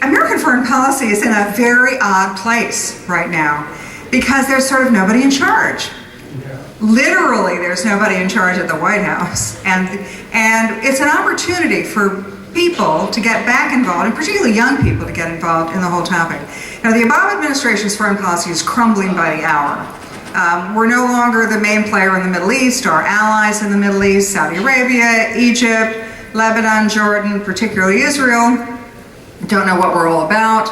American foreign policy is in a very odd place right now because there's sort of nobody in charge. Literally, there's nobody in charge at the White House. And it's an opportunity for people to get back involved, and particularly young people to get involved in the whole topic. Now, the Obama administration's foreign policy is crumbling by the hour. We're no longer the main player in the Middle East. Our allies in the Middle East, Saudi Arabia, Egypt, Lebanon, Jordan, particularly Israel, don't know what we're all about.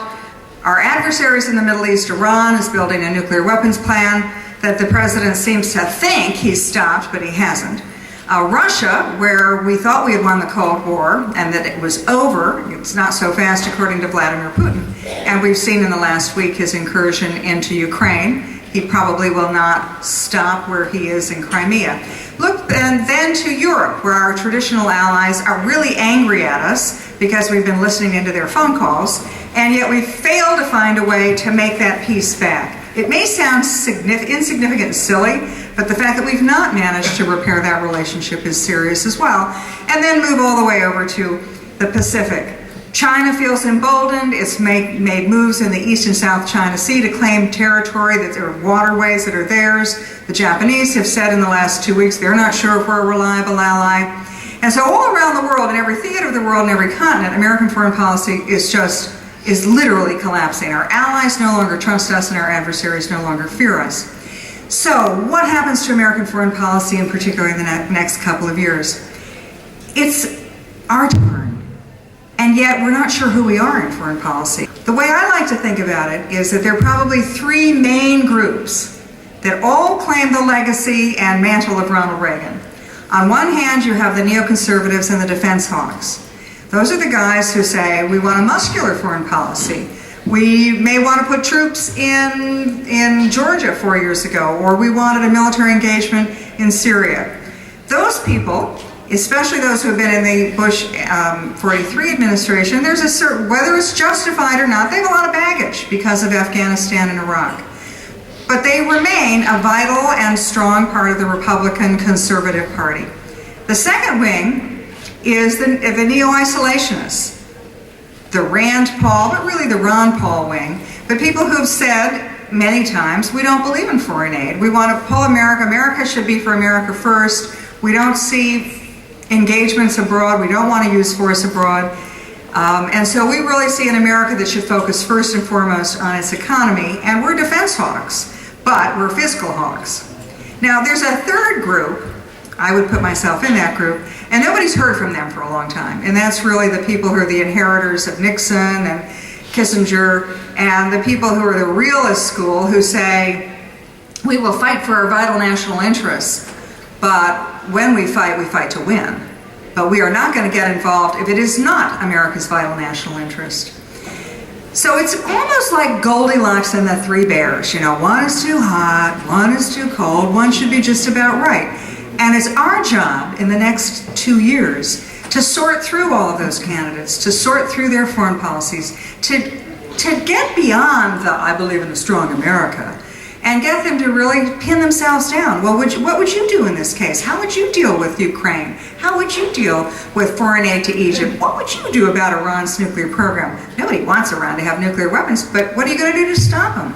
Our adversaries in the Middle East, Iran, is building a nuclear weapons plan that the president seems to think he's stopped, but he hasn't. Russia, where we thought we had won the Cold War and that it was over, it's not so fast according to Vladimir Putin. And we've seen in the last week his incursion into Ukraine. He probably will not stop where he is in Crimea. Look, and then to Europe, where our traditional allies are really angry at us because we've been listening into their phone calls, and yet we fail to find a way to make that peace back. It may sound insignificant and silly, but the fact that we've not managed to repair that relationship is serious as well. And then move all the way over to the Pacific. China feels emboldened. It's made moves in the East and South China Sea to claim territory, that there are waterways that are theirs. The Japanese have said in the last 2 weeks they're not sure if we're a reliable ally. And so all around the world, in every theater of the world, in every continent, American foreign policy is literally collapsing. Our allies no longer trust us and our adversaries no longer fear us. So what happens to American foreign policy, in particular in the next couple of years? It's our turn. And yet we're not sure who we are in foreign policy. The way I like to think about it is that there are probably three main groups that all claim the legacy and mantle of Ronald Reagan. On one hand, you have the neoconservatives and the defense hawks. Those are the guys who say, we want a muscular foreign policy. We may want to put troops in Georgia 4 years ago, or we wanted a military engagement in Syria. Those people, especially those who have been in the Bush 43 administration, there's a certain, whether it's justified or not, they have a lot of baggage because of Afghanistan and Iraq. But they remain a vital and strong part of the Republican Conservative Party. The second wing is the neo-isolationists, the Rand Paul, but really the Ron Paul wing, but people who've said many times, we don't believe in foreign aid. We want to pull America. America should be for America first. We don't see engagements abroad. We don't want to use force abroad. And so we really see an America that should focus first and foremost on its economy. And we're defense hawks, but we're fiscal hawks. Now, there's a third group. I would put myself in that group, and nobody's heard from them for a long time. And that's really the people who are the inheritors of Nixon and Kissinger, and the people who are the realist school who say, we will fight for our vital national interests, but when we fight to win. But we are not going to get involved if it is not America's vital national interest. So it's almost like Goldilocks and the Three Bears. You know, one is too hot, one is too cold, one should be just about right. And it's our job in the next 2 years to sort through all of those candidates, to sort through their foreign policies, to get beyond the I believe in a strong America, and get them to really pin themselves down. Well, what would you do in this case? How would you deal with Ukraine? How would you deal with foreign aid to Egypt? What would you do about Iran's nuclear program? Nobody wants Iran to have nuclear weapons, but what are you going to do to stop them?